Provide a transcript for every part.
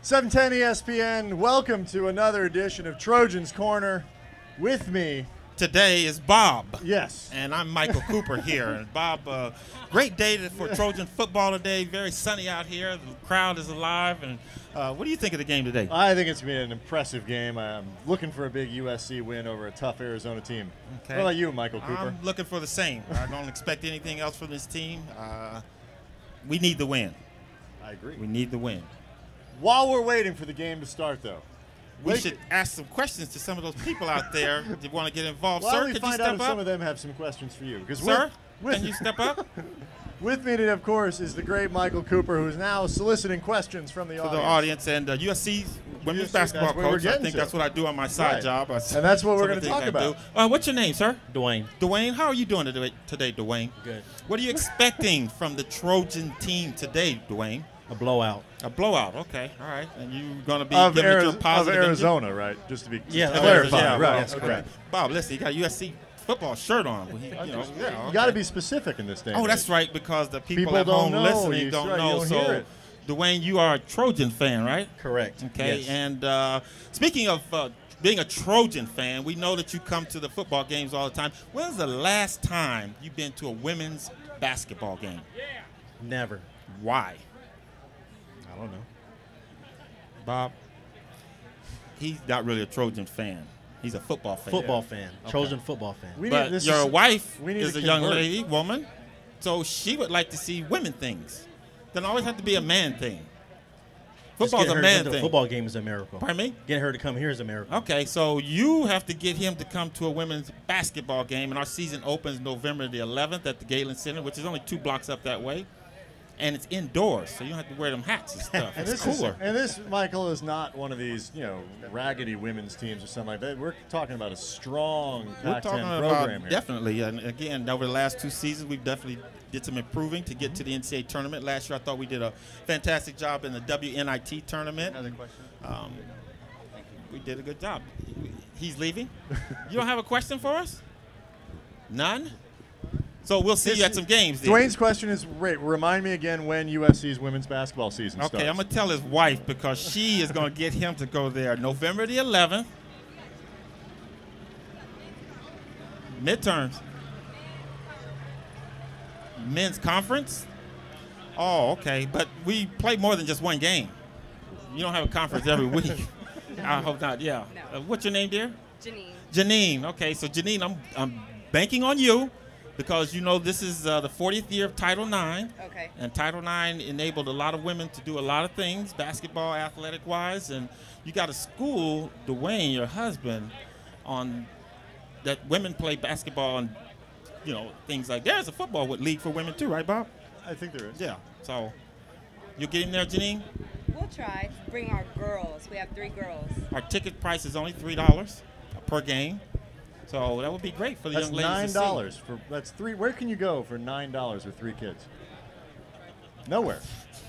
710 ESPN, welcome to another edition of Trojan's Corner. With me today is Bob. Yes. And I'm Michael Cooper here. And Bob, great day for Trojan football today. Very sunny out here. The crowd is alive. And what do you think of the game today? I think it's been an impressive game. I'm looking for a big USC win over a tough Arizona team. Okay. What about you, Michael Cooper? I'm looking for the same. I don't expect anything else from this team. We need the win. I agree. We need the win. While we're waiting for the game to start, though, we should ask some questions to some of those people out there that want to get involved. Why Sir, don't we could find you out step if up? some of them have some questions for you? Sir, can you step up? With me today, of course, is the great Michael Cooper, who's now soliciting questions from the audience. And USC women's basketball coach. I think that's what I do on my side job. And that's what we're going to talk about. What's your name, sir? Dwayne. Dwayne, how are you doing today, Dwayne? Good. What are you expecting from the Trojan team today, Dwayne? A blowout. A blowout, okay, all right. And you're going to be of giving it your positive Arizona, right? Just to be clarified. right? Yes, okay. correct. Bob, listen, you got a USC football shirt on. You got to be specific in this day. Oh, that's right, because the people at don't home know. listening don't know. Hear So, it. Dwayne, you are a Trojan fan, right? Correct. Okay, Yes. and speaking of being a Trojan fan, we know that you come to the football games all the time. When's the last time you've been to a women's basketball game? Never. Why? I don't know. Bob, he's not really a Trojan fan. He's a football fan. Football fan. Okay. Trojan football fan. But your wife we need is to a young convert. lady, woman, so she would like to see women things. Doesn't always have to be a man thing. Football's a man thing. Football game is a miracle. Pardon me? Getting her to come here is a miracle. Okay, so you have to get him to come to a women's basketball game, and our season opens November the 11th at the Galen Center, which is only 2 blocks up that way. And it's indoors, so you don't have to wear them hats and stuff. And it's this cooler. This, Michael, is not one of these, raggedy women's teams or something like that. We're talking about a strong We're Pac-10 talking program about here. definitely, and again, over the last 2 seasons, we've definitely did some improving to get to the NCAA tournament. Last year, I thought we did a fantastic job in the WNIT tournament. Another question? We did a good job. He's leaving. You don't have a question for us? None? So we'll see you at some games then. Dwayne's question is, remind me again when USC's women's basketball season starts. Okay, I'm going to tell his wife because she is going to get him to go there November the 11th. Midterms. Men's conference. Oh, okay. But we play more than just one game. You don't have a conference every week. I hope not, yeah. No. What's your name, dear? Janine. Janine. Okay, so Janine, I'm banking on you because this is the 40th year of Title IX. Okay. And Title IX enabled a lot of women to do a lot of things, basketball, athletic-wise. And you got to school Dwayne, your husband, on that women play basketball and, things like there's a football league for women too, right, Bob? I think there is. Yeah. So you get in there, Janine? We'll try to bring our girls. We have 3 girls. Our ticket price is only $3 per game. So that would be great for the That's young ladies to $9 see. that's 3. Where can you go for $9 with 3 kids? Nowhere.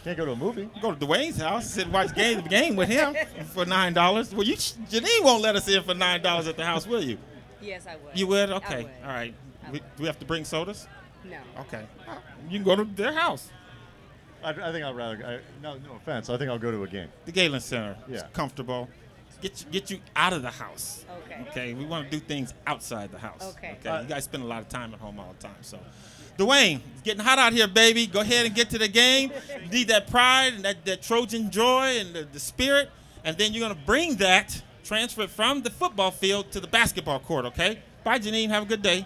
Can't go to a movie. Go to Dwayne's house, sit and watch the game with him for $9. Well, Janine won't let us in for $9 at the house, will you? Yes, I would. You would? I Okay. would. All right. I Do would. we have to bring sodas? No. Okay. You can go to their house. I think I'd rather. No offense. I think I'll go to a game. The Galen Center. It's Yeah. comfortable. Get you out of the house. Okay. Okay. We want to do things outside the house. Okay. You guys spend a lot of time at home all the time. So, Dwayne, it's getting hot out here, baby. Go ahead and get to the game. You need that pride and that Trojan joy and the spirit. And then you're going to bring that, transfer it from the football field to the basketball court, okay? Bye, Janine. Have a good day.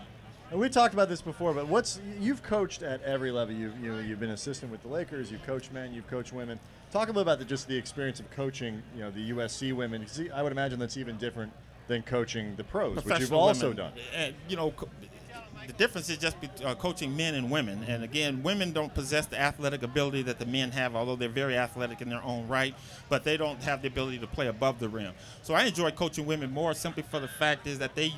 And we talked about this before, but you've coached at every level. You've been assistant with the Lakers. You've coached men. You've coached women. Talk a little about just the experience of coaching. The USC women. See, I would imagine that's even different than coaching the pros, which you've Professional also women. done. The difference is just coaching men and women. And again, women don't possess the athletic ability that the men have, although they're very athletic in their own right, but they don't have the ability to play above the rim. So I enjoy coaching women more simply for the fact is that they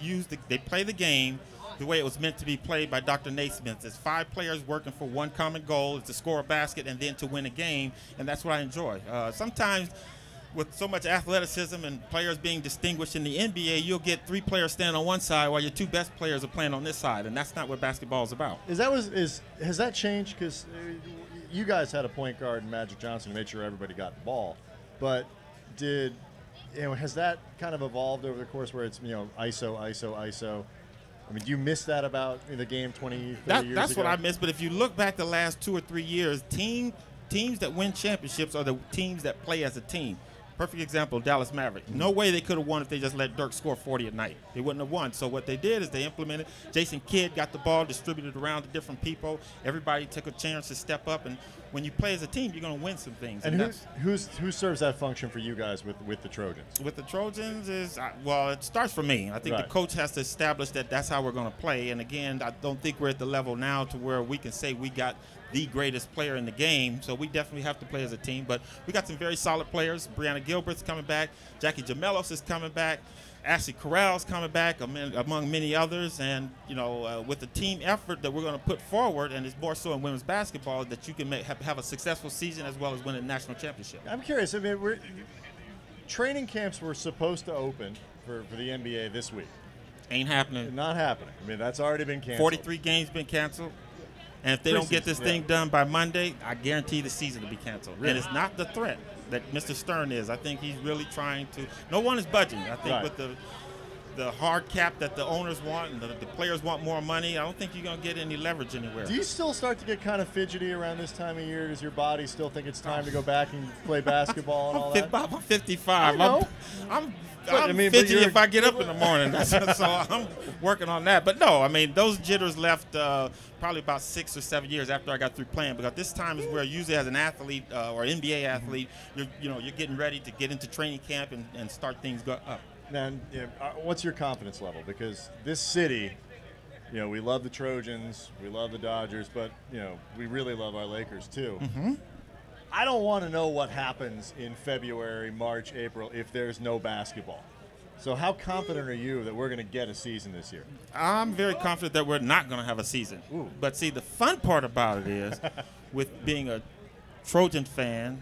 play the game the way it was meant to be played by Dr. Naismith. It's 5 players working for one common goal, it's to score a basket and then to win a game, and that's what I enjoy. Sometimes with so much athleticism and players being distinguished in the NBA, you'll get 3 players standing on one side while your 2 best players are playing on this side, and that's not what basketball is about. Has that changed? Because you guys had a point guard in Magic Johnson who made sure everybody got the ball. but has that kind of evolved over the course where it's ISO, ISO, ISO? I mean, do you miss that about the game 20, 30 years ago? That's what I miss. But if you look back the last 2 or 3 years, teams that win championships are the teams that play as a team. Perfect example, Dallas Mavericks. No way they could have won if they just let Dirk score 40 at night. They wouldn't have won. So what they did is they implemented. Jason Kidd got the ball distributed around to different people. Everybody took a chance to step up. And when you play as a team, you're going to win some things. And who serves that function for you guys with the Trojans? With the Trojans it starts for me. I think the coach has to establish that that's how we're going to play. And again, I don't think we're at the level now to where we can say we got the greatest player in the game, so we definitely have to play as a team. But we got some very solid players. Brianna Gilbert's coming back. Jackie Jamelos is coming back. Ashley Corral's coming back, among many others. And, with the team effort that we're going to put forward, and it's more so in women's basketball, that you can have a successful season as well as win a national championship. I'm curious. I mean, training camps were supposed to open for the NBA this week. Ain't happening. Not happening. I mean, that's already been canceled. 43 games been canceled. And if they don't get this thing done by Monday, I guarantee the season will be canceled. Really? And it's not the threat that Mr. Stern is. I think he's really trying to – no one is budging. I think with the hard cap that the owners want and the players want more money, I don't think you're going to get any leverage anywhere. Do you still start to get kind of fidgety around this time of year? Does your body still think it's time to go back and play basketball and all that? I'm 55. I'm fidgety if I get up in the morning. So I'm working on that. But no, I mean, those jitters left probably about 6 or 7 years after I got through playing, because this time is where usually as an athlete or NBA athlete, you're getting ready to get into training camp and start things go up. And what's your confidence level? Because this city, we love the Trojans, we love the Dodgers, but we really love our Lakers too. Mm-hmm. I don't want to know what happens in February, March, April if there's no basketball. So how confident are you that we're going to get a season this year? I'm very confident that we're not going to have a season. Ooh. But see, the fun part about it is with being a Trojan fan,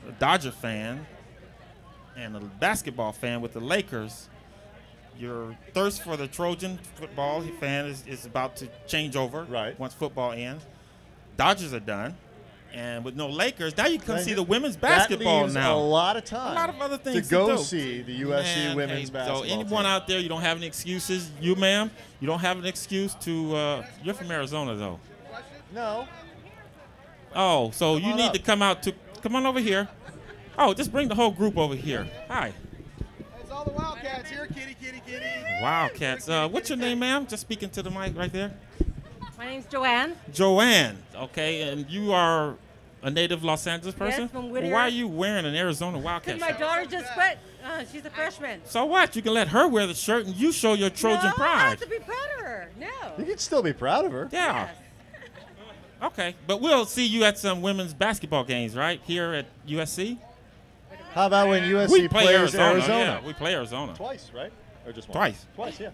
a Dodger fan, and a basketball fan with the Lakers, your thirst for the Trojan football fan is about to change over once football ends. Dodgers are done. And with no Lakers, now you come see the women's basketball that leaves now. A lot of time. A lot of other things to go do. see the USC women's basketball. So anyone out there, you don't have any excuses. You, ma'am, you don't have an excuse to. You're from Arizona, though. No. Oh, so you need to come out to. Come on over here. Oh, just bring the whole group over here. Hi. It's all the Wildcats here, kitty, kitty, kitty. Wildcats. What's your name, ma'am? Just speaking to the mic right there. My name's Joanne. Joanne, okay, and you are a native Los Angeles person? Yes, from Whittier. Why are you wearing an Arizona Wildcat Because my daughter just quit. She's a freshman. So what? You can let her wear the shirt and you show your Trojan pride. I have to be proud of her. No. You can still be proud of her. Yeah. Yes. Okay, but we'll see you at some women's basketball games, right, here at USC? How about when USC plays Arizona? Yeah, we play Arizona. Twice, right? Or just once? Twice. Twice, yeah.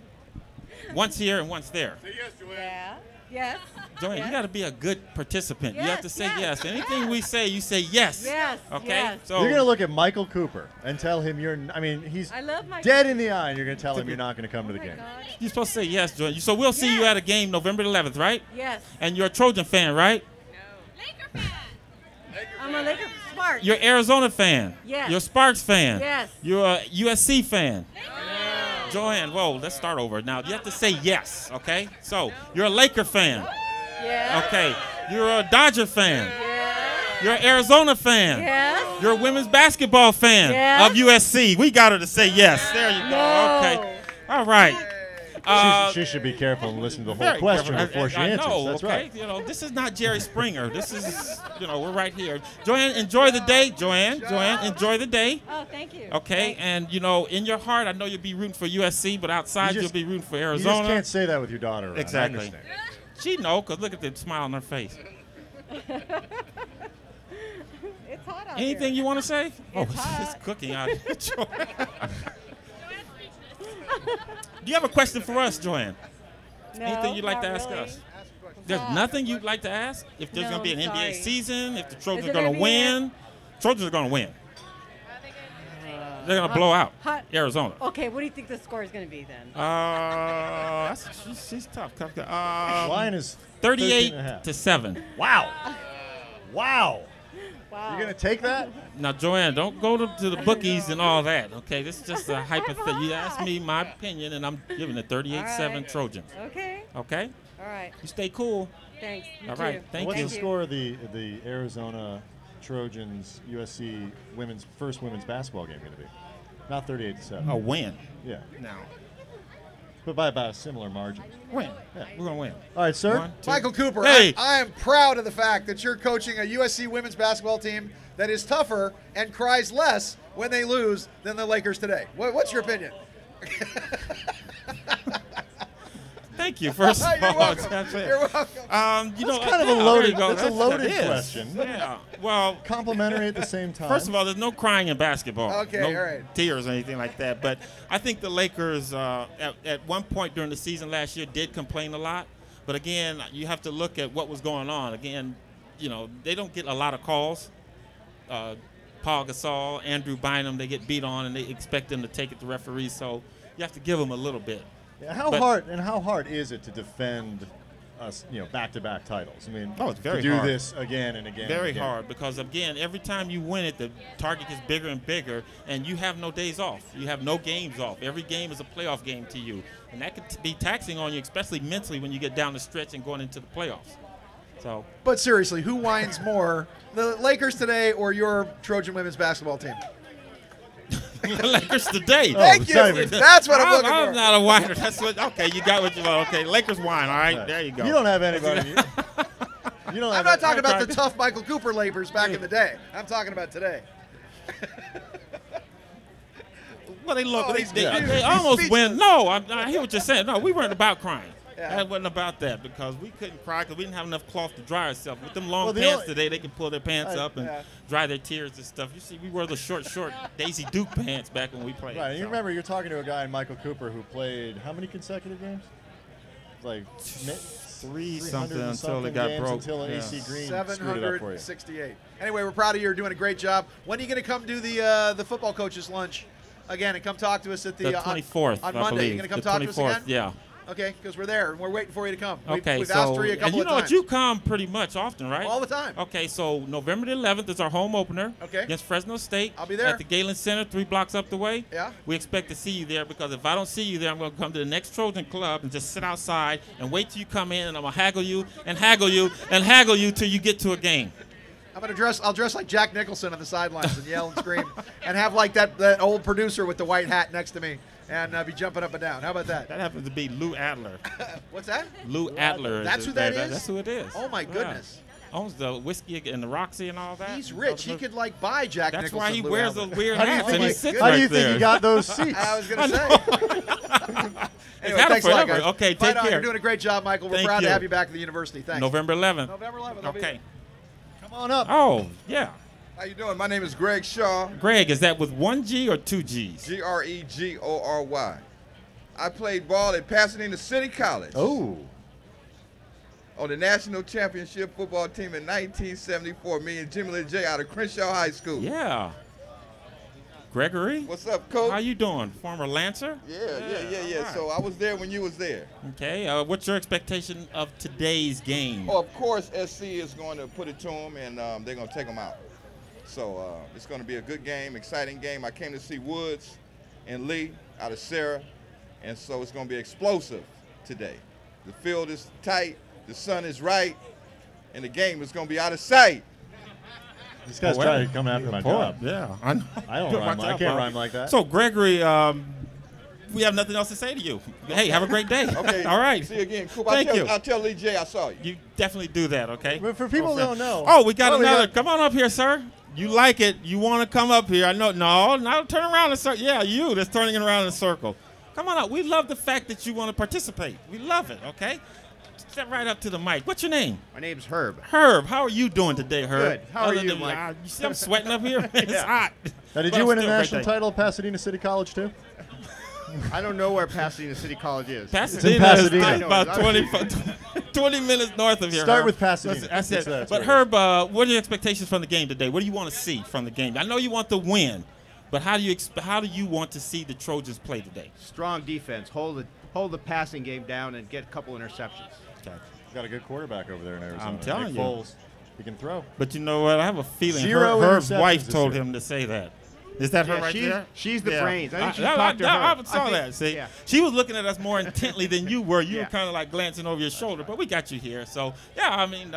Once here and once there. Say yes, Joanne. Yeah. Yes. Joanne, yes. you got to be a good participant. Yes, you have to say yes. yes, Anything yes. we say, you say yes. Yes. Okay? Yes. So You're going to look at Michael Cooper and tell him he's I love my dead in the eye, and you're going to tell him you're not going to come to the game. God. you're supposed to say yes, Joanne. So we'll see you Yes. at a game November 11th, right? Yes. And you're a Trojan fan, right? Laker fan. I'm a Laker Sparks. You're Arizona fan. Yes. You're a Sparks fan. Yes. You're a USC fan. Joanne, whoa, let's start over. Now, you have to say yes, okay? So, you're a Laker fan. Yes. Okay. You're a Dodger fan. Yes. You're an Arizona fan. Yes. You're a women's basketball fan Yes. of USC. We got her to say yes. There you go. No. Okay. All right. She should be careful and listen to the whole Very question careful. before she I answers. know, That's okay? right. This is not Jerry Springer. This is, we're right here. Joanne, enjoy the day. Joanne, enjoy the day. Oh, thank you. Okay, Thanks. and in your heart, I know you'll be rooting for USC, but outside you'll be rooting for You Arizona. just can't say that with your daughter around. Exactly. I understand. She know, because look at the smile on her face. It's hot out Anything you want to say? It's hot. It's cooking out here. Do you have a question for us, Joanne? here. No, Anything you'd like not to ask really. us? There's nothing you'd like to ask? If there's No, going to be an sorry. NBA season, if the Trojans Is are it going to every year? win, Trojans are going to win. They're going to blow out hot. Arizona. Okay, what do you think the score is going to be then? She's tough. Line is 38 13.5. to 7. Wow. Wow. Wow. You gonna take that? Now, Joanne, don't go to the bookies and all that, okay? This is just a hypothetical. You asked me my opinion, and I'm giving it 38-7 right. Trojans. Okay. Okay? All right. You stay cool. Thanks. You All too. right. Thank What's you. the score of the Arizona Trojans USC first women's basketball game going to be? Not 38-7. A win. Yeah, Now, but by about a similar margin. win. Yeah. We're going to win. All right, sir. 1, 2. Michael Cooper, Hey. I am proud of the fact that you're coaching a USC women's basketball team that is tougher and cries less when they lose than the Lakers today. What's your opinion? Thank you. First of You're all, welcome. that's it. You're welcome. You know, kind of a yeah, there loaded- you go. that's a loaded that is. question. Yeah. Well, Complimentary at the same time. first of all, there's no crying in basketball. Okay, no all right. tears or anything like that. But I think the Lakers, at one point during the season last year, did complain a lot. But again, you have to look at what was going on. Again, you know, they don't get a lot of calls. Paul Gasol, Andrew Bynum, they get beat on, and they expect them to take it to referees. So you have to give them a little bit. Yeah, how hard is it to defend us, back-to-back titles? I mean, Oh, it's very to do hard. this again and again. Very and again. hard because, again, every time you win it, the target gets bigger and bigger, and you have no days off. You have no games off. Every game is a playoff game to you, and that could be taxing on you, especially mentally when you get down the stretch and going into the playoffs. So, But seriously, who whines more, the Lakers today or your Trojan women's basketball team? the Lakers today. Thank you. Simon. That's what I'm looking I'm for. not a whiner. That's what. Okay, you got what you want. Okay, Lakers wine. All right, there you go. You don't have anybody. You don't have I'm not talking about Okay. the tough Michael Cooper Lakers back in the day. I'm talking about today. Well, they look. Oh, they, he's they, good. they He's almost speechless. win. No, I hear what you're saying. No, we weren't about crying. Yeah. That wasn't about that because we couldn't cry because we didn't have enough cloth to dry ourselves. With them long Well, the pants only- today, they can pull their pants up and Yeah. dry their tears and stuff. You see, we wore the short Daisy Duke pants back when we played. Right, and you so. remember you're talking to a guy in Michael Cooper who played how many consecutive games? Like Three 300 something and until it something got games broke. until Yeah. AC Green screwed it up for you. 768. Anyway, we're proud of you. You're doing a great job. When are you going to come do the football coaches lunch again and come talk to us at The 24th, on I Monday? believe. You're going to come The talk to us 24th, again? yeah. Okay, because we're there and we're waiting for you to come. Okay, We've so asked for you a couple and you of know what? times. You come pretty much often, right? All the time. Okay, so November the 11th is our home opener Okay. against Fresno State. I'll be there. At the Galen Center, 3 blocks up the way. Yeah. We expect to see you there because if I don't see you there, I'm going to come to the next Trojan Club and just sit outside and wait till you come in, and I'm going to haggle you and haggle you and haggle you till you get to a game. I'll dress like Jack Nicholson on the sidelines and yell and scream and have like that old producer with the white hat next to me and be jumping up and down. How about that? That happens to be Lou Adler. What's that? Lou Adler. That's who that is? That's who it is. Oh, my Yeah. goodness. Owns the whiskey and the Roxy and all that. He's rich. He could like buy Jack That's Nicholson. why he Lou wears Albert. those weird How do you hats think and he he- sits How do right you think there. you got those seats? I was going to say. Anyway, had 'em thanks a lot, forever. guys. Okay, Right take on. care. You're doing a great job, Michael. We're Thank proud to you. have you back at the university. Thanks. November 11th. November 11th. I'll be there. Okay. Come on up. Oh, yeah. How you doing? My name is Greg Shaw, Greg, is that with 1 G or 2 G's? Gregory. I played ball at Pasadena City College Oh, on the national championship football team in 1974. Me and Jimmy Lee J out of Crenshaw High School. Yeah. Gregory? What's up, Coach? How you doing? Former Lancer? Yeah. all right. So I was there when you was there. Okay. What's your expectation of today's game? Oh, of course, SC is going to put it to them, and they're going to take them out. So it's going to be a good game, exciting game. I came to see Woods and Lee out of Sarah, and so it's going to be explosive today. The field is tight, the sun is right, and the game is going to be out of sight. this guy's Poetic. trying to come after my job. Yeah. I know. I don't Good, rhyme. watch I out, can't bro. rhyme like that. So, Gregory, we have nothing else to say to you. Hey, have a great day. Okay. All right. See you again. Cool. Thank you. I'll tell Lee J I saw you. You definitely do that, okay? But for people who don't know. Oh, we got Oh, we another. got- Come on up here, sir. You like it. You want to come up here. I know. No, not turn around in a circle. Yeah, you that's turning it around in a circle. Come on up. We love the fact that you want to participate. We love it, okay? Step right up to the mic. What's your name? My name's Herb. Herb. How are you doing today, Herb? Good. How are Other you, than- Mike? you see I'm sweating up here? It's Yeah. hot. Now, did But you I'm win a still great national day. title at Pasadena City College too? I don't know where Pasadena City College is. Pasadena, Pasadena. is about 20 minutes north of here. Start Herb. with Pasadena. That's it. That's But where it Herb, what are your expectations from the game today? What do you want to see from the game? I know you want to win, but how do you want to see the Trojans play today? Strong defense. Hold the passing game down and get a couple interceptions. Okay. Got a good quarterback over there in Arizona. I'm telling Nick you. Foles. He can throw. But you know what? I have a feeling Zero Herb's interceptions wife this told year. him to say that. Is that her right there? She's the Yeah. brains. I think she I talked to her. I saw I think- that. See, yeah. she was looking at us more intently than you were. You Yeah. were kind of like glancing over your shoulder, but we got you here. So yeah, I mean,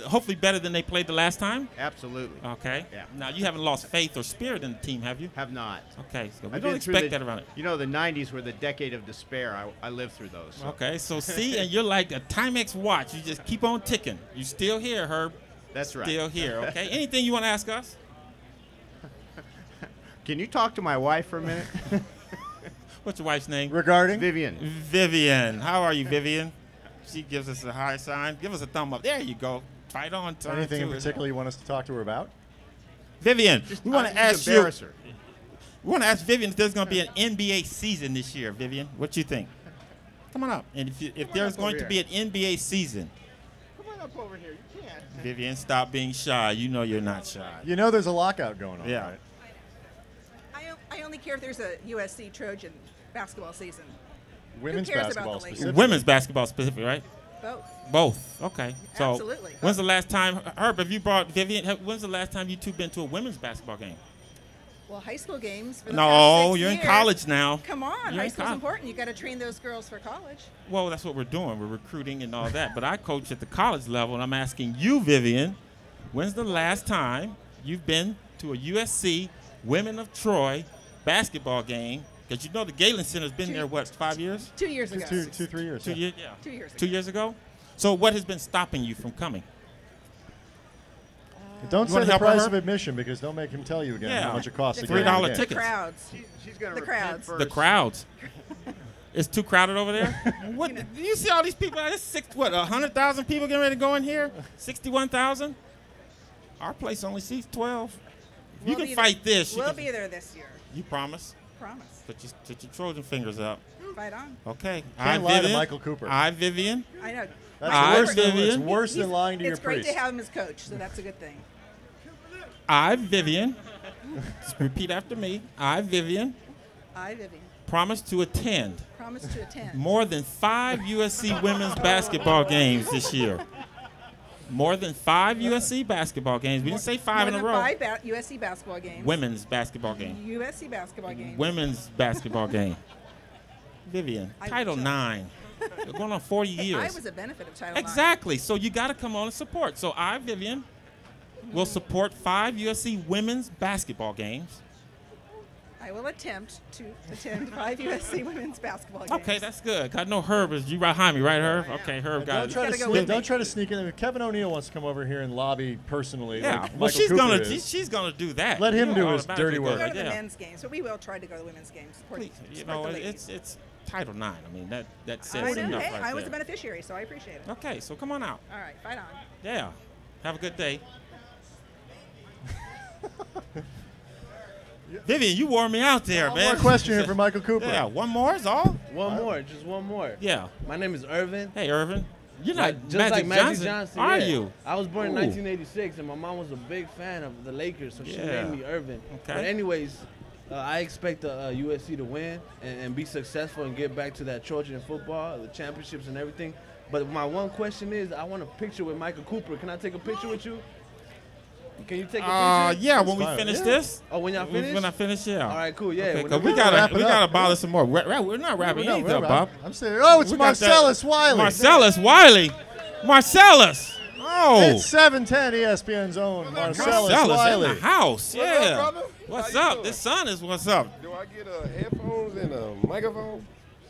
hopefully better than they played the last time. Absolutely. Okay. Yeah. Now you haven't lost faith or spirit in the team, have you? Have not. Okay. So we I've don't been through expect the- that around it. You know, the 90s were the decade of despair. I lived through those. So. Okay. So see, and you're like a Timex watch. You just keep on ticking. You still here, Herb. That's right. Still here. Okay. Anything you want to ask us? Can you talk to my wife for a minute? What's your wife's name? Regarding? Vivian. Vivian. How are you, Vivian? She gives us a high sign. Give us a thumb up. There you go. Right on time. Anything in to it. particular you want us to talk to her about? Vivian, we want to ask you. Embarrass her. We want to ask Vivian if there's going to be an NBA season this year. Vivian, what you think? Come on up. And if there's going to be an NBA season, Come on up over here. You can't. Vivian, stop being shy. You know you're not shy. You know there's a lockout going on, Yeah. right? I only care if there's a USC Trojan basketball season. Women's cares about basketball the Lakers? specifically. Women's basketball specifically, right? Both. Both. Okay. So Absolutely. when's the last time, Herb, have you brought Vivian, when's the last time you two been to a women's basketball game? Well, high school games for the No, past 6 you're in years. college now. Come on, You're high in school's college. important. You got to train those girls for college. Well, that's what we're doing. We're recruiting and all that. But I coach at the college level, and I'm asking you, Vivian, when's the last time you've been to a USC Women of Troy basketball game? Because you know the Galen Center's been there, what, 5 years? 2 years ago. 3 years. 2 yeah. years? Yeah. 2 years ago. 2 years ago? So what has been stopping you from coming? Don't You say wanna the help her, price Herb? of admission because they'll make him tell you again Yeah. how much it costs The to get in $3 the game. ticket. Crowds. She's going The to crowds. first. The crowds. It's too crowded over there? What? Do you see all these people? There's 100,000 people getting ready to go in here? 61,000? Our place only seats 12. You We'll can be fight there. this. You We'll can- be there this year. You promise? Promise. Put your Trojan fingers up. Fight on. Okay. Can't lie to Michael Cooper. I, Vivian. I know. That's I, worse than, it's Vivian. worse than lying to your It's great priest. to have him as coach, so that's a good thing. I, Vivian. Just repeat after me. I, Vivian. I, Vivian, Promise to attend promise to attend. more than 5 USC women's basketball games this year. More than 5 USC basketball games. We didn't say 5 in a More row. than 5 USC basketball games. Women's basketball game. USC basketball games. Women's basketball game. Vivian, I Title will. IX. We're going on 40 years. I was a benefit of Title IX. Exactly. So you got to come on and support. So I, Vivian, will support 5 USC women's basketball games. I will attempt to attend 5 USC women's basketball games. Okay, that's good. I know Herb is you right behind me, right, Herb? Okay, Herb got Don't it. try, to Gotta go sneak, with me. don't try to sneak in. Kevin O'Neill wants to come over here and lobby personally. Yeah. like Well, Michael she's Cooper gonna is. she's gonna do that. Let him You do know, his automatically dirty go work. We'll go to the yeah. men's games, but we will try to go to the women's games. Support, Please, you support know, the ladies. it's Title IX. I mean, that says I know. enough Hey, right I was a there. beneficiary, so I appreciate it. Okay, so come on out. All right, fight on. Yeah. Have a good day. Vivian, you wore me out there, One man. more question here for Michael Cooper. Yeah, one more is all? One more, just one more. Yeah. My name is Irvin. Hey, Irvin. You're not Just Magic like Magic Johnson, Johnson, are yeah. you? I was born in Ooh. 1986, and my mom was a big fan of the Lakers, so she Yeah. named me Irvin. Okay. But anyways, I expect USC to win and be successful and get back to that Trojan football, the championships and everything. But my one question is, I want a picture with Michael Cooper. Can I take a picture with you? Can you take a picture? Yeah, when we fine. finish Yeah. this. Oh, when y'all finish? When I finish, yeah. All right, cool. Yeah. Okay, when 'cause I- we wrap it gotta up. bother some more. We're not wrapping No, anything up, Bob. I'm saying, oh, it's We got that- Marcellus Wiley. Marcellus Wiley. Marcellus. Oh. It's 710 ESPN's own Marcellus Marcellus Wiley. in the house. What's Yeah. up, brother? What's How you up? doing? This son is what's up. Do I get headphones and a microphone?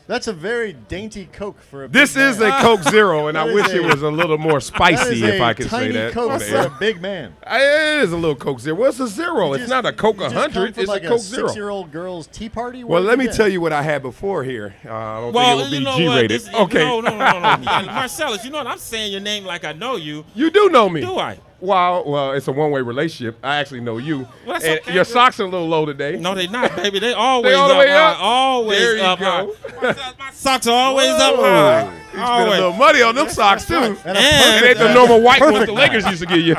That's a very dainty Coke for a This big is man. a Coke Zero, and I That is wish it a- was a little more That spicy, is if a I could say tiny that. Coke on for air. a big man. It is a little Coke Zero. What's a zero? You It's just- not a Coke you just 100. come from It's like a Coke Zero. 6-year-old girl's tea party. Well, let me tell you what I had before here. I don't think it would be you know G-rated. what? Okay. No. Yeah, Marcellus, you know what? I'm saying your name like I know you. You do know me. Do I? Well, it's a one-way relationship. I actually know you. Well, that's And okay. your socks are a little low today. No, they not, baby. They always all the up way high. up? Always There you up go. high. My socks are always up high. You spent a little Always. money on them socks, too. And a And- It ain't the normal white ones the perfect Lakers used to give you.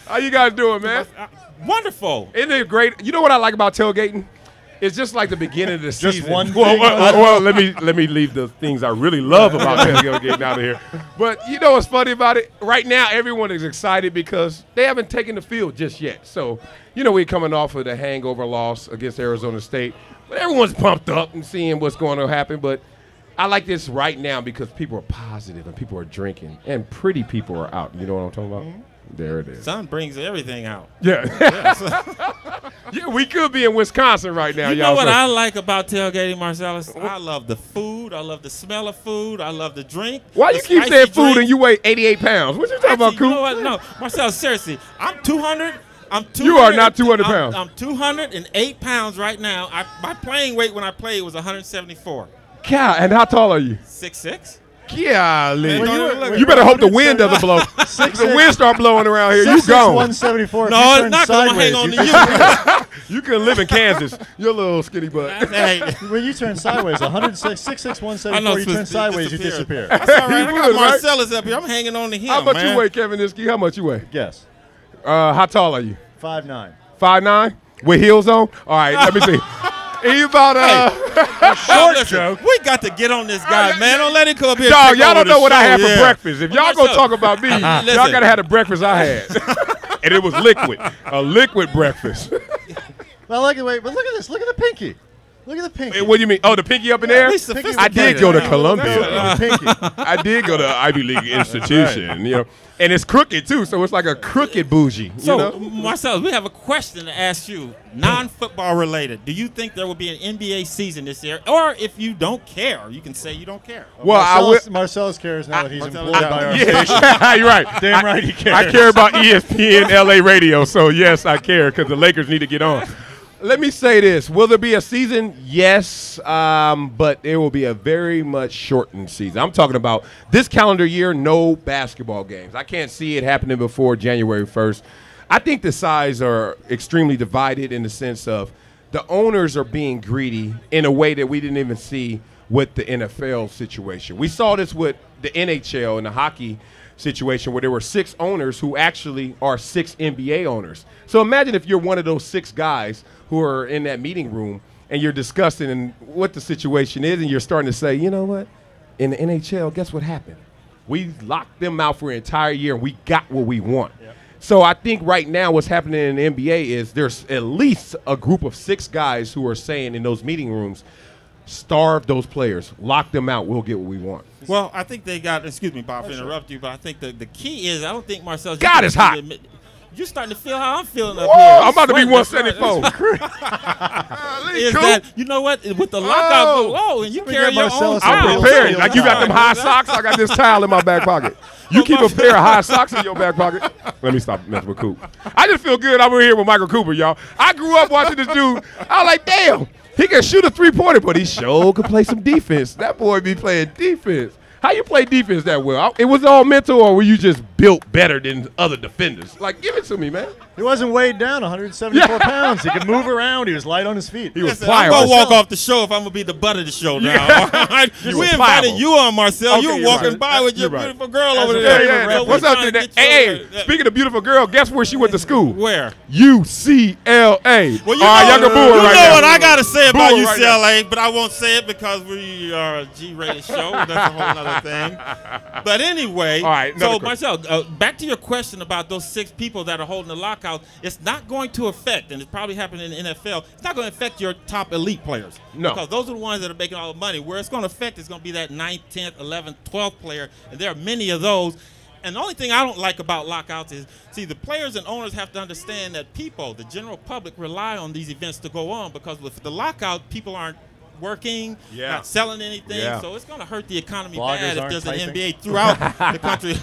How you guys doing, man? Wonderful. Isn't it great? You know what I like about tailgating? It's just like the beginning of the Just season. one Well, thing? well, let me leave the things I really love about tailgating out of here. But you know what's funny about it? Right now, everyone is excited because they haven't taken the field just yet. So, you know, we're coming off of the hangover loss against Arizona State. But everyone's pumped up and seeing what's going to happen. But I like this right now because people are positive and people are drinking and pretty people are out. You know what I'm talking about? Mm-hmm. There it is. Sun brings everything out. Yeah. Yeah, we could be in Wisconsin right now, You y'all. know what so- I like about tailgating, Marcellus? I love the food. I love the smell of food. I love the drink. Why the you keep spicy saying food drink. and you weigh 88 pounds? What you talking about, You Coop? know what? No, Marcellus, seriously. I'm 200. I'm 200. You are not 200 pounds. I'm 208 pounds right now. My playing weight when I played was 174. God, and how tall are you? 6'6". Golly. Well, You better hope the wind doesn't blow. If the wind start blowing around here, you gone. 174. No, it's not going to hang on to you. You can live in Kansas. You're a little skinny butt. Hey. When you turn sideways, 106, 6'6", 174, you turn sideways, you disappear. That's all right. I You got would, right? Marcellus up here. I'm hanging on to him, How much man. you weigh, Kamenetzky? How much you weigh? Guess. How tall are you? 5'9". 5'9"? With heels on? All right, let me see. He about Short joke. We got to get on this guy, man. Don't let him come up here. Dog, and take y'all over don't know the what I show. had for Yeah. breakfast. If y'all gonna talk about me, y'all Listen. gotta have the breakfast I had. And it was liquid. A liquid breakfast. Well, look at this. Look at the pinky. Look at the pinky. What do you mean? Oh, the pinky up in there? He's sophisticated. I did go to Yeah. Columbia. Pinky. I did go to an Ivy League institution, you know. And it's crooked too, so it's like a crooked bougie. So, you know? Marcellus, we have a question to ask you, non-football related. Do you think there will be an NBA season this year? Or if you don't care, you can say you don't care. Well, Marcellus cares now that he's employed by our yeah, station. you're right. Damn right he cares. I care about ESPNLA radio, so yes, I care because the Lakers need to get on. Let me say this. Will there be a season? Yes, but it will be a very much shortened season. I'm talking about this calendar year, no basketball games. I can't see it happening before January 1st. I think the sides are extremely divided in the sense of the owners are being greedy in a way that we didn't even see with the NFL situation. We saw this with the NHL and the hockey situation where there were 6 owners who actually are 6 NBA owners. So imagine if you're one of those 6 guys who are in that meeting room and you're discussing what the situation is and you're starting to say, you know what, in the NHL, guess what happened? We locked them out for an entire year and we got what we want. Yep. So I think right now what's happening in the NBA is there's at least a group of 6 guys who are saying in those meeting rooms, starve those players, lock them out, we'll get what we want. Well, I think they got, excuse me, Bob, to interrupt you, but I think the key is, I don't think Marcellus. God, it's hot. You're starting to feel how I'm feeling up Whoa, here. I'm about to be 174. Is that, you know what, with the lockout, and you carry your own I'm prepared. Like you got them high socks, I got this towel in my back pocket. You keep a pair of high socks in your back pocket. Let me stop messing with Coop. I just feel good. I'm here with Michael Cooper, y'all. I grew up watching this dude. I was like, damn, he can shoot a 3-pointer, but he sure could play some defense. That boy be playing defense. How you play defense that well? It was all mental, or were you just built better than other defenders? Like, give it to me, man. He wasn't weighed down, 174 pounds. He could move around. He was light on his feet. He was I'm pliable. going to walk off the show if I'm going to be the butt of the show now. We invited you on, Marcel. Okay, you were you're walking right. by with your You're right. beautiful girl over a there. favorite So What's we're up trying to to that? get you Hey, speaking of beautiful girl, guess where she went to school? Where? UCLA. Well, you All right, y'all can boo her you right know now. what I got to say about Boo her right now. UCLA, but I won't say it because we are a G-rated show. That's a whole other thing. But anyway, All right, so another Marcel, back to your question about those 6 people that are holding the lockout. It's not going to affect, and it's probably happening in the NFL, it's not going to affect your top elite players. No. Because those are the ones that are making all the money. Where it's going to affect is going to be that 9th, 10th, 11th, 12th player, and there are many of those. And the only thing I don't like about lockouts is, see, the players and owners have to understand that people, the general public, rely on these events to go on because with the lockout, people aren't working, not selling anything, so it's going to hurt the economy bad if there's an NBA throughout the country.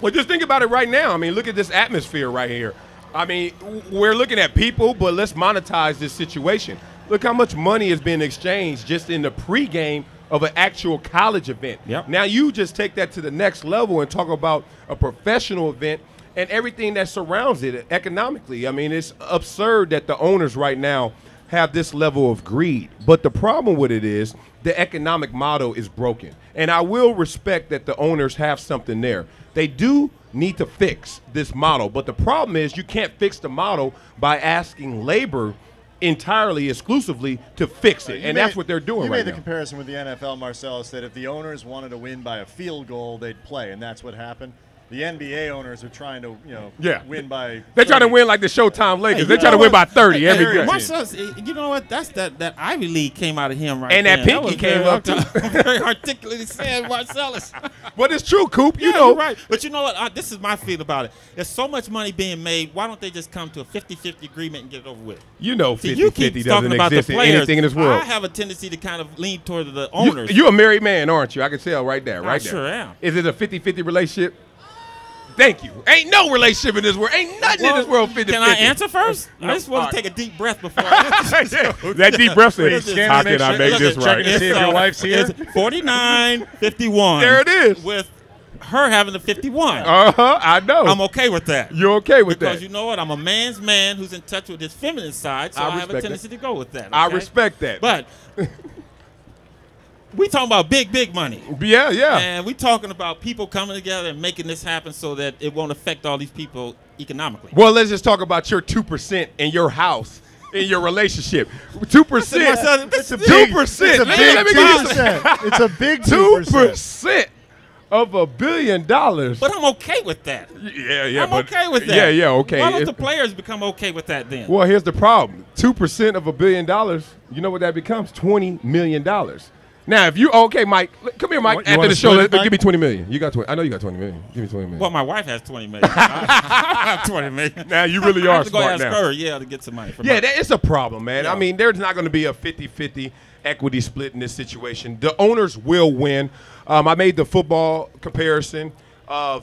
Well, just think about it right now. I mean, look at this atmosphere right here. I mean, we're looking at people, but let's monetize this situation. Look how much money is being exchanged just in the pregame of an actual college event. Yep. Now you just take that to the next level and talk about a professional event and everything that surrounds it economically. I mean, it's absurd that the owners right now have this level of greed. But the problem with it is the economic model is broken. And I will respect that the owners have something there. They do need to fix this model. But the problem is you can't fix the model by asking labor entirely, exclusively to fix it, You and made- that's what they're doing You right made the now. comparison with the NFL, Marcellus, that if the owners wanted to win by a field goal, they'd play, and that's what happened. The NBA owners are trying to, win by. They're trying to 30. win like the Showtime Lakers. Hey, They're you trying to know win by what? 30 every Hey, game. Marcellus, you know what? That's that Ivy League came out of him right And that there. pinky was came very up, too. Very articulately said, Marcellus. But it's true, Coop. You Yeah, know. you're right. But you know what? This is my feel about it. There's so much money being made. Why don't they just come to a 50-50 agreement and get it over with? You know See, you 50-50 keep doesn't talking about exist the in players. anything in this world. I have a tendency to kind of lean toward the owners. You're a married man, aren't you? I can tell right there, I right there. sure am. Is it a 50-50 relationship? Thank you. Ain't no relationship in this world. Ain't nothing in this world 50-50. Can I answer first? No. I just want All to right. take a deep breath before I answer. That deep breath says, Please, how Scanner, can I make make this sure- right? checking to see if your wife's here. It's 49-51. There it is. With her having the 51. Uh-huh, I know. I'm okay with that. You're okay with Because that. you know what? I'm a man's man who's in touch with his feminine side, so I I have a respect tendency that. to go with that. I okay? respect that. But we talking about big money. Yeah, yeah. And we talking about people coming together and making this happen so that it won't affect all these people economically. Well, let's just talk about your 2% in your house, in your relationship. 2%. Marcel, It's a 2%. It's a Man, big let me give you 2%. It's a big 2%. 2% of $1 billion. But I'm okay with that. Yeah, I'm okay with that. Yeah, okay. Why don't It- the players become okay with that then? Well, here's the problem. 2% of $1 billion, you know what that becomes? $20 million. Now, if you okay, Mike, come here, Mike. You After wanna the show, split it, Mike? give me 20 million. You got 20. I know you got 20 million. Give me 20 million. Well, my wife has 20 million. I have 20 million. Now you really I are have to go smart ask now. her, to get some money from Yeah, her. it's a problem, man. Yeah. I mean, there's not going to be a 50-50 equity split in this situation. The owners will win. I made the football comparison.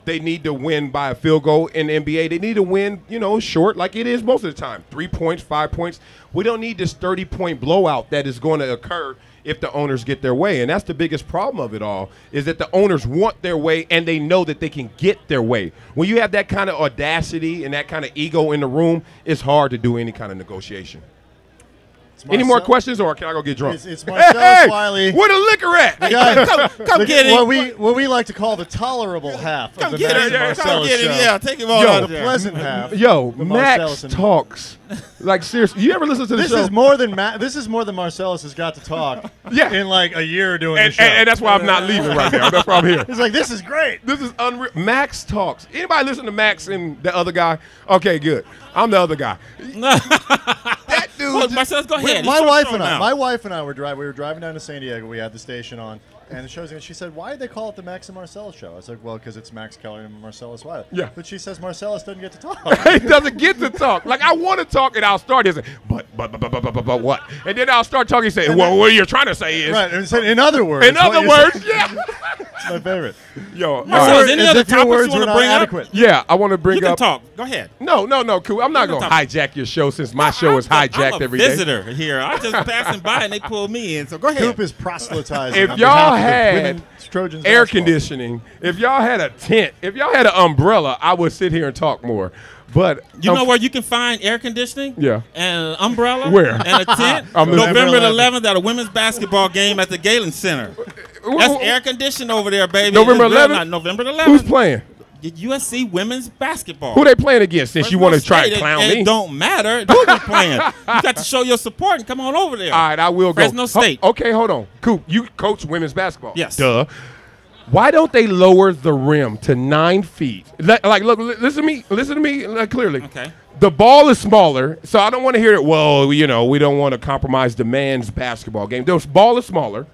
They need to win by a field goal in the NBA. They need to win, short like it is most of the time. 3 points, 5 points. We don't need this 30-point blowout that is going to occur if the owners get their way. And that's the biggest problem of it all, is that the owners want their way and they know that they can get their way. When you have that kind of audacity and that kind of ego in the room, it's hard to do any kind of negotiation. Any more questions, or can I go get drunk? It's Marcellus Wiley. Where the liquor at? The guy, come get him. What we like to call the tolerable half of the get Max him. and Marcellus Come get him. show. Yeah, take him all Yo, out The there. pleasant half. Yo, the Max Marcellus and- talks. Like, seriously, you ever listen to the This show? is more than This is more than Marcellus has got to talk. Yeah. in like a year doing the and, show. and that's why I'm not leaving right now. That's why I'm here. He's like, this is great. This is unreal. Max talks. Anybody listen to Max and the other guy? Okay, good. I'm the other guy. That dude. Well, Marcellus, go ahead. My It's your wife show and I. now. My wife and I were driving. We were driving down to San Diego. We had the station on, and the show's. And she said, "Why did they call it the Max and Marcellus show?" I was like, "Well, because it's Max Keller and Marcellus Wiley." Yeah. But she says Marcellus doesn't get to talk. He doesn't get to talk. Like, I want to talk, and I'll start this, but what? And then I'll start talking, say, well, what you're trying to say is. Right. And said, in other words. In what other you're words, saying- yeah. It's my favorite. Yo, Marcellus, all any As other if your topics words you were want to not bring adequate. Yeah, I want to bring You can up. talk. Go ahead. No, cool. I'm not You going to can hijack your show since my show is hijacked I'm a every day. visitor here. I'm just passing by and they pulled me in. So go ahead. Coop is proselytizing. If on y'all behalf of the had women's Trojans air basketball. conditioning, if y'all had a tent, if y'all had an umbrella, I would sit here and talk more. But You know where you can find air conditioning? Yeah. And an umbrella? Where? And a tent? November the 11th at a women's basketball game at the Galen Center. That's air conditioned over there, baby. November It's real 11th? nice. November the 11th. Who's playing? USC women's basketball. Who they playing against? Since you want to try to clown me. It don't matter who we playing. You got to show your support and come on over there. All right, I will go. Fresno State. Okay, hold on. Coop, you coach women's basketball. Yes. Duh. Why don't they lower the rim to 9 feet? Look, listen to me clearly. Okay. The ball is smaller, so I don't want to hear it. Well, we don't want to compromise the men's basketball game. The ball is smaller.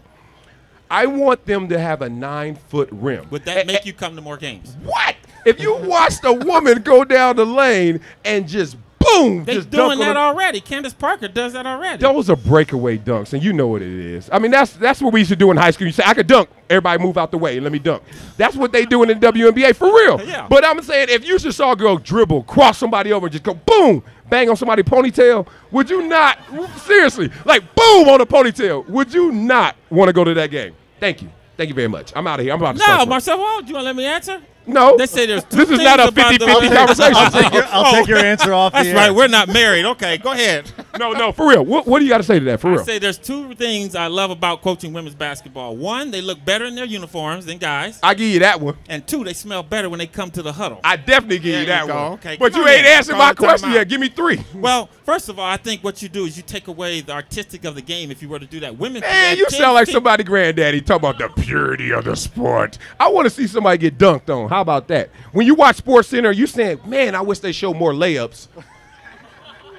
I want them to have a 9-foot rim. Would that make you come to more games? What? If you watched a woman go down the lane and just boom, They're just doing dunk that on the, already. Candace Parker does that already. those are breakaway dunks, and you know what it is. I mean, that's what we used to do in high school. You say, I could dunk. Everybody move out the way and let me dunk. That's what they doing in the WNBA, for real. Yeah. But I'm saying, if you just saw a girl dribble, cross somebody over, and just go boom, bang on somebody's ponytail, would you not, seriously, like boom on a ponytail, would you not want to go to that game? Thank you. Thank you very much. I'm out of here. I'm about to No, start. Marcel, do you want to let me answer? No. They say there's two This is things not a about the- 50-50 conversation. I'll take your answer off That's the right. air. We're not married. Okay, go ahead. No, for real. What do you got to say to that? For real. I say there's two things I love about coaching women's basketball. One, they look better in their uniforms than guys. I give you that one. And two, they smell better when they come to the huddle. I definitely give you that go. one. Okay, but you ain't answered my question yet. Give me 3. Well, first of all, I think what you do is you take away the artistic of the game if you were to do that. Women, man, you sound like somebody granddaddy talking about the purity of the sport. I want to see somebody get dunked on. How about that? When you watch Sports Center, you saying, man, I wish they show more layups.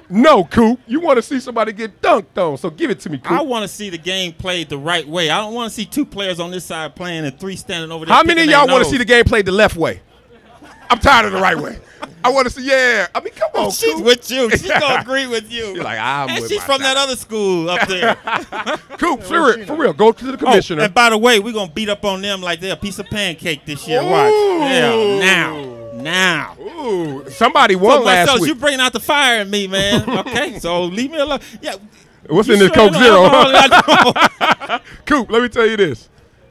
No, Coop. You want to see somebody get dunked on, so give it to me, Coop. I want to see the game played the right way. I don't want to see 2 players on this side playing and 3 standing over there. How many of y'all want to see the game played the left way? I'm tired of the right way. I want to see, yeah. I mean, come on, she's Coop. with you. She's going to agree with you. You're like, I'm and with she's from that other school up there. Coop, for real, go to the commissioner. And by the way, we're going to beat up on them like they're a piece of pancake this year. Watch. Yeah, now. Ooh, somebody won last Marcellus, week. you bringing out the fire in me, man. Okay, so leave me alone. Yeah. What's in this Coke Zero? Coop, let me tell you this.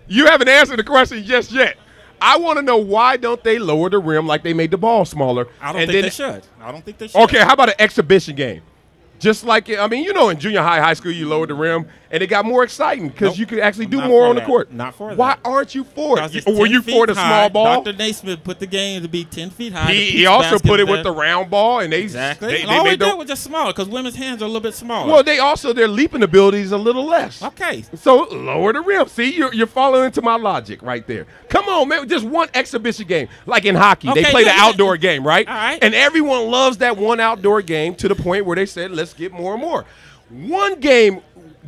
You haven't answered the question just yet. I want to know, why don't they lower the rim like they made the ball smaller? I don't think they should. I don't think they should. Okay, how about an exhibition game? Just like, I mean, you know, in junior high school, you lowered the rim, and it got more exciting because you could actually do more on the court. Not for that. Why aren't you for it? Were you for the small ball? Dr. Naismith put the game to be 10 feet high. He also put it with the round ball, and they exactly. They all we made did was just smaller because women's hands are a little bit smaller. Well, they also, their leaping ability is a little less. Okay. So lower the rim. See, you're following into my logic right there. Come on, man. Just one exhibition game, like in hockey. Okay, they play the outdoor game, right? All right. And everyone loves that one outdoor game to the point where they said, let's get more and more. One game,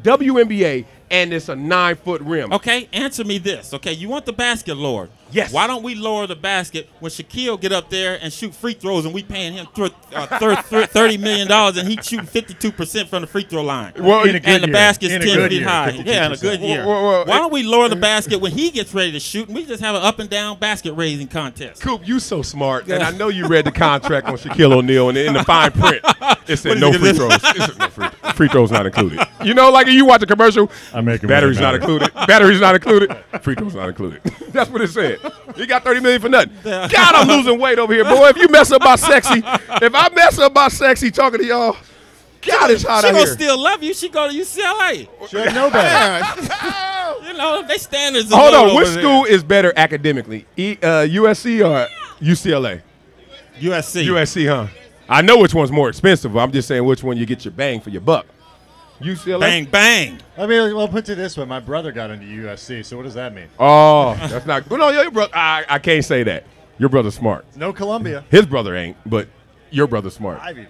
WNBA, and it's a 9-foot rim. Okay, answer me this. Okay, you want the basket lowered. Yes. Why don't we lower the basket when Shaquille get up there and shoot free throws and we paying him $30 million and he's shooting 52% from the free throw line? Well, and the basket's 10 feet high. Yeah, in a good year. Why don't we lower the basket when he gets ready to shoot and we just have an up and down basket raising contest? Coop, you so smart. And I know you read the contract on Shaquille O'Neal, and in the fine print, it said no free throws. Free throws not included. You know, like you watch a commercial, batteries not included. Batteries not included. Free throws not included. That's what it said. You got $30 million for nothing. God, I'm losing weight over here, boy. If you mess up my sexy, talking to y'all, God, it's hot out here. She gonna still love you. She go to UCLA. She have no better. You know, they standards. Hold on, which school is better academically, USC or UCLA? USC. USC, huh? I know which one's more expensive. I'm just saying which one you get your bang for your buck. UCLA. Bang, bang. I mean, well, put it this way. My brother got into USC, so what does that mean? Oh, that's not good. No, your brother. I can't say that. Your brother's smart. No Columbia. His brother ain't, but your brother's smart. Ivy.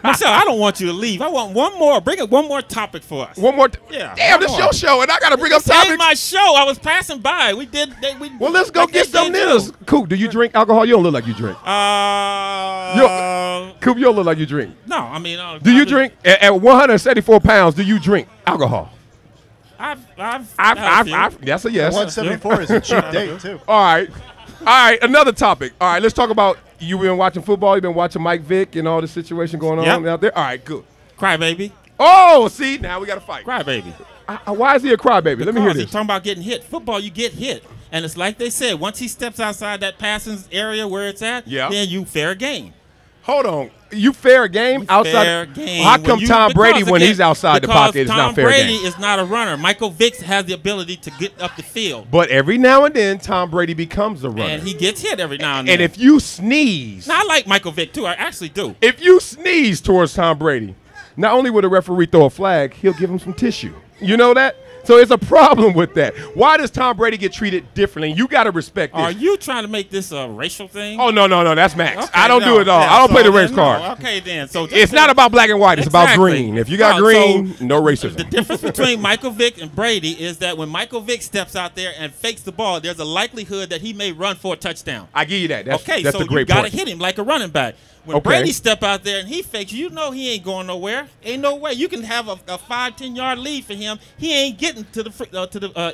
Marcel, I don't want you to leave. I want one more. Bring up one more topic for us. One more. Yeah. Damn, this your show, and I got to bring up This ain't topics. my show. I was passing by. We did. Well, let's go get some niggers. Coop, do you drink alcohol? You don't look like you drink. Coop, you don't look like you drink. No, I mean. Do you drink? At 174 pounds, do you drink alcohol? I've That's a yes. 174 is a cheap date, too. All right. Another topic. All right, let's talk about, you've been watching football. You've been watching Mike Vick and all the situation going on out there. All right, good. Crybaby. Oh, see, now we got to fight. Crybaby. Why is he a crybaby? Let me hear this. He's talking about getting hit. Football, you get hit. And it's like they said, once he steps outside that passing area where it's at, then you fair game. Hold on. You fair game outside? Fair game. How come Tom Brady, when he's outside the pocket, is not fair game? Tom Brady is not a runner. Michael Vick has the ability to get up the field. But every now and then, Tom Brady becomes a runner. And he gets hit every now and then. And if you sneeze. Now, I like Michael Vick, too. I actually do. If you sneeze towards Tom Brady, not only will the referee throw a flag, he'll give him some tissue. You know that? So it's a problem with that. Why does Tom Brady get treated differently? You got to respect this. Are you trying to make this a racial thing? Oh, no. That's Max. Okay, I don't do it all. I don't play the race card. Okay, then. So it's not about black and white. It's about green. If you got green, no racism. The difference between Michael Vick and Brady is that when Michael Vick steps out there and fakes the ball, there's a likelihood that he may run for a touchdown. I give you that. That's so a great you got to point. hit him like a running back. When Brady step out there and he fakes, you know he ain't going nowhere. Ain't no way. You can have a 5-10 yard lead for him. He ain't getting to the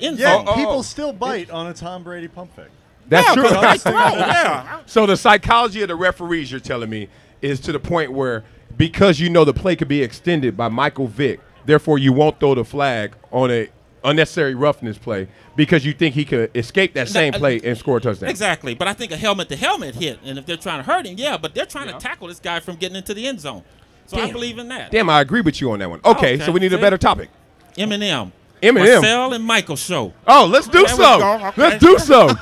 end zone. Yeah, people still bite on a Tom Brady pump fake. That's true. Yeah. So the psychology of the referees, you're telling me, is to the point where because you know the play could be extended by Michael Vick, therefore you won't throw the flag on a unnecessary roughness play because you think he could escape that same play and score a touchdown. Exactly. But I think a helmet-to-helmet hit, and if they're trying to hurt him, but they're trying to tackle this guy from getting into the end zone. So I believe in that. Damn, I agree with you on that one. Okay, so we need a better topic. Eminem. Eminem. Marcel and Michael show. Oh, let's do some. Okay. Let's do some.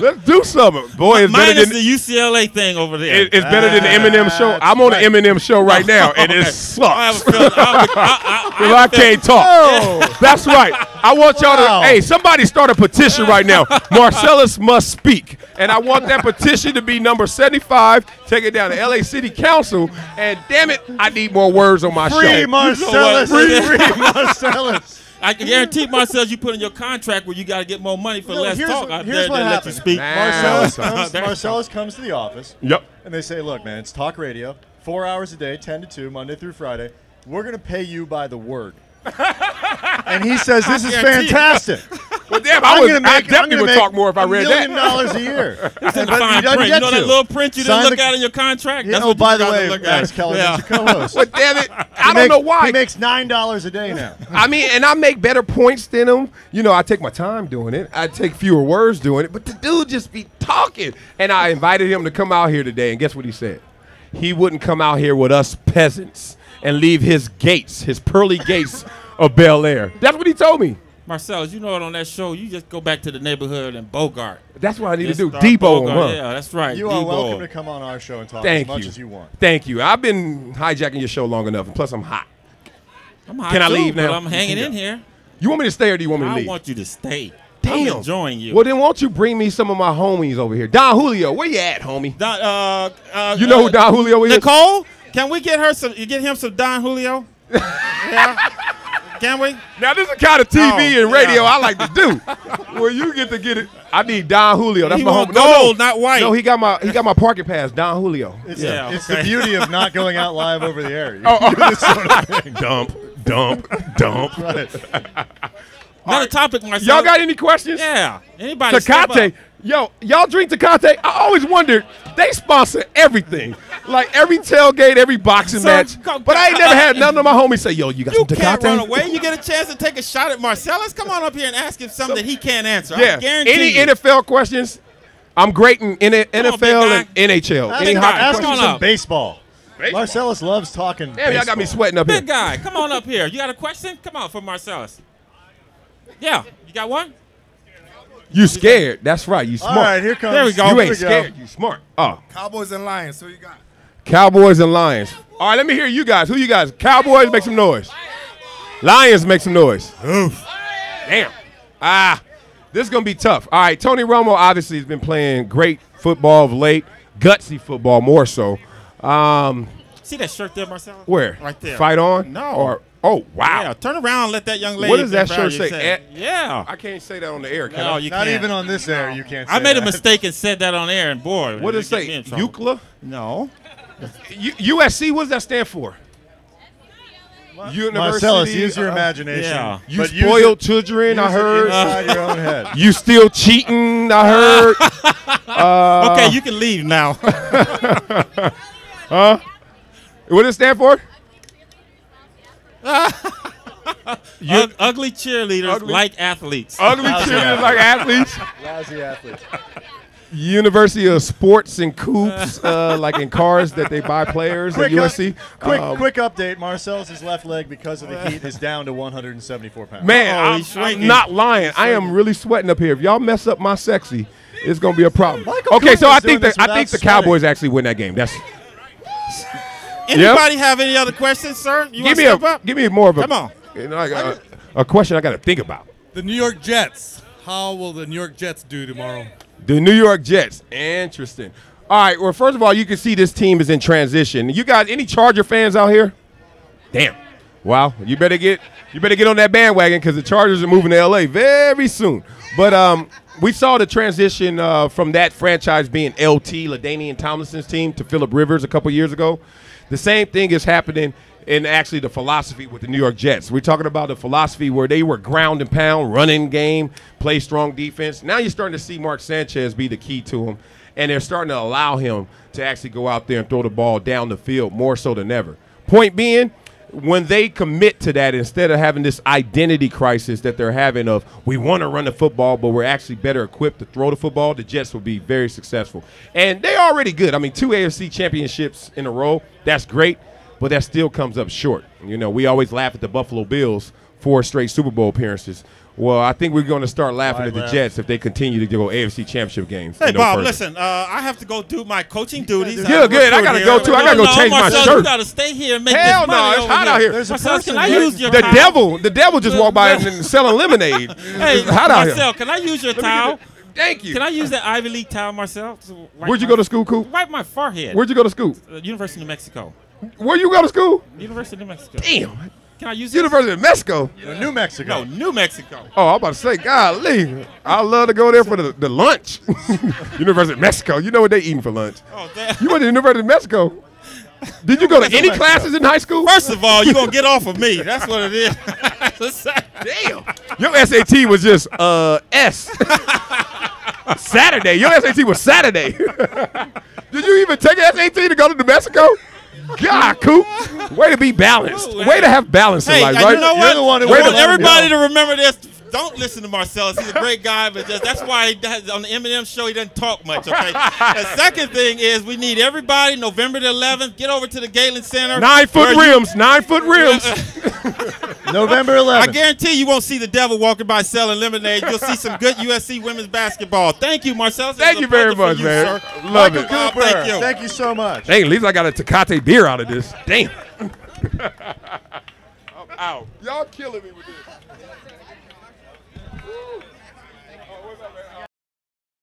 Let's do some. Boy, it's better Minus than the UCLA thing over there. It's better than the Eminem show. I'm on the Eminem show right now, and it sucks. Because I can't talk. Oh. That's right. I want y'all to, hey, somebody start a petition right now. Marcellus must speak. And I want that petition to be number 75. Take it down to LA City Council. And damn it, I need more words on my Free show. Marcellus. Free Marcellus. I can guarantee Marcellus, you put in your contract where you got to get more money for less talk. Here's what let you happens. speak. Marcellus comes to the office. Yep. And they say, look, man, it's talk radio, 4 hours a day, 10 to 2, Monday through Friday. We're going to pay you by the word. And he says, this is fantastic. Well, damn, I definitely would talk more if I read that. $1 million a year. It's in the fine print. You know that little print you didn't look at in your contract? Yeah, That's oh, what by you the gotta way, look Max at. Keller Yeah. is your co-host. Well, damn it. I don't know why. He makes $9 a day now. I mean, and I make better points than him. You know, I take my time doing it. I take fewer words doing it. But the dude just be talking. And I invited him to come out here today, and guess what he said? He wouldn't come out here with us peasants and leave his gates, his pearly gates of Bel Air. That's what he told me. Marcellus, you know what, on that show, you just go back to the neighborhood and Bogart. That's what I need Just to do. start Depot him, Bogart. huh? Yeah, that's right. You are Depot. welcome to come on our show and talk Thank as much you. as you want. Thank you. I've been hijacking your show long enough, and plus I'm hot. I'm hot Can I too, leave now? but I'm hanging You in can here. You want me to stay or do you want me to leave? I want you to stay. Damn. I'm enjoying you. Well, then won't you bring me some of my homies over here? Don Julio, where you at, homie? Don, you know who Don Julio is? Nicole, can we get her some? You get him some Don Julio? Yeah. Can we? Now this is the kind of TV and radio I like to do. Well, you get it. I need Don Julio. That's He my want homie. gold, not white. No, he got my parking pass. Don Julio. It's, Yeah, it's okay. the beauty of not going out live over the air. You Oh, do this sort of thing. dump. Right. Another topic, Marcellus. Y'all got any questions? Yeah. Anybody? step Tecate. up. Yo, y'all drink Tecate? I always wondered, they sponsor everything. Like every tailgate, every boxing match. But I ain't never had none of my homies say, yo, you got You some Tecate? can't run away. You get a chance to take a shot at Marcellus. Come on up here and ask him something that he can't answer. Yeah. I guarantee Any you. NFL questions? I'm great in NFL and NHL. Ask Any him, hockey ask him questions? some up. baseball. Baseball. Marcellus loves talking Damn, y'all got me baseball. sweating up here. Big guy, come on up here. You got a question? Come on for Marcellus. Yeah. You got one? You scared. That's right. You smart. All right, here comes. There we go. You Here ain't we scared. You smart. Oh. Cowboys and Lions. Who you got? Cowboys and Lions. All right, let me hear you guys. Who you guys? Cowboys, make some noise. Lions, make some noise. Oof. Damn. This is going to be tough. All right, Tony Romo obviously has been playing great football of late, gutsy football more so. See that shirt there, Marcellus? Where? Right there. Fight on? No. Or oh, wow. Yeah, turn around and let that young lady. What does that value shirt say? Yeah. I can't say that on the air, can No, I? you Not can't. even on this air, you can't say I made a that. mistake and said that on air, and boy. What does it say? UCLA? No. USC, what does that stand for? Marcellus, use your imagination. Yeah. You but use spoiled it- children, I use it heard. inside your own head. You still cheating, I heard. Okay, you can leave now. Huh? What does it stand for? Ugly cheerleaders like athletes. Ugly cheerleaders like athletes. Lousy athletes. University of Sports and Coops, like in cars that they buy players at USC. Quick update. Marcellus' left leg, because of the heat, is down to 174 pounds. Man, I'm not lying. I am really sweating up here. If y'all mess up my sexy, it's gonna be a problem. Okay, so I think the Cowboys actually win that game. That's Anybody have any other questions, sir? You give me more of a Come on. You know, like a question I got to think about. The New York Jets. How will the New York Jets do tomorrow? The New York Jets. Interesting. All right. Well, first of all, you can see this team is in transition. You guys, any Charger fans out here? Damn. Wow. You better get on that bandwagon because the Chargers are moving to LA very soon. But we saw the transition from that franchise being LT, LaDainian Tomlinson's team, to Phillip Rivers a couple years ago. The same thing is happening in actually the philosophy with the New York Jets. We're talking about the philosophy where they were ground and pound, running game, play strong defense. Now you're starting to see Mark Sanchez be the key to them, and they're starting to allow him to actually go out there and throw the ball down the field more so than ever. Point being, when they commit to that, instead of having this identity crisis that they're having of we want to run the football, but we're actually better equipped to throw the football, the Jets will be very successful. And they're already good. I mean, 2 AFC championships in a row, that's great. but that still comes up short. You know, we always laugh at the Buffalo Bills 4 straight Super Bowl appearances. Well, I think we're going to start laughing at the Jets if they continue to go AFC Championship games. Hey, Bob, further. listen, I have to go do my coaching duties. Yeah, good. I got to go, too. I got to go change my Marcel, shirt. You got to stay here and make Hell this no, money it's over hot here. out here. There's a Marcel, person can I here. use your The towel? devil just walked by and selling lemonade. Hey, It's hot out here. Marcel, can I use your towel? Thank you. Can I use that Ivy League towel, Marcel? Where'd you go to school, Coop? Wipe my forehead. Where'd you go to school? University of New Mexico. Where you go to school? University of New Mexico. Damn. Can I use University of Mexico. New Mexico. No, New Mexico. Oh, I'm about to say, golly, I love to go there for the lunch. University of Mexico. You know what they eating for lunch? Oh, damn. You went to University of Mexico. Did you go to any classes in high school? First of all, you're going to get off of me. That's what it is. Damn. Your SAT was just S. Saturday. Your SAT was Saturday. Did you even take an SAT to go to New Mexico? God, Coop. Way to be balanced. Way to have balance in life, right? You know what? You're the one who I want went everybody to remember this. Don't listen to Marcellus. He's a great guy, but that's why on the Eminem show he doesn't talk much, okay? The second thing is we need everybody, November the 11th, get over to the Galen Center. 9-foot rims. 9-foot rims. November 11th. I guarantee you won't see the devil walking by selling lemonade. You'll see some good USC women's basketball. Thank you, Marcellus. Thank you very much, man. Sir. Love Michael it. Cooper. Thank you. Thank you so much. Dang, at least I got a Tecate beer out of this. Damn. I'm out. Y'all killing me with this.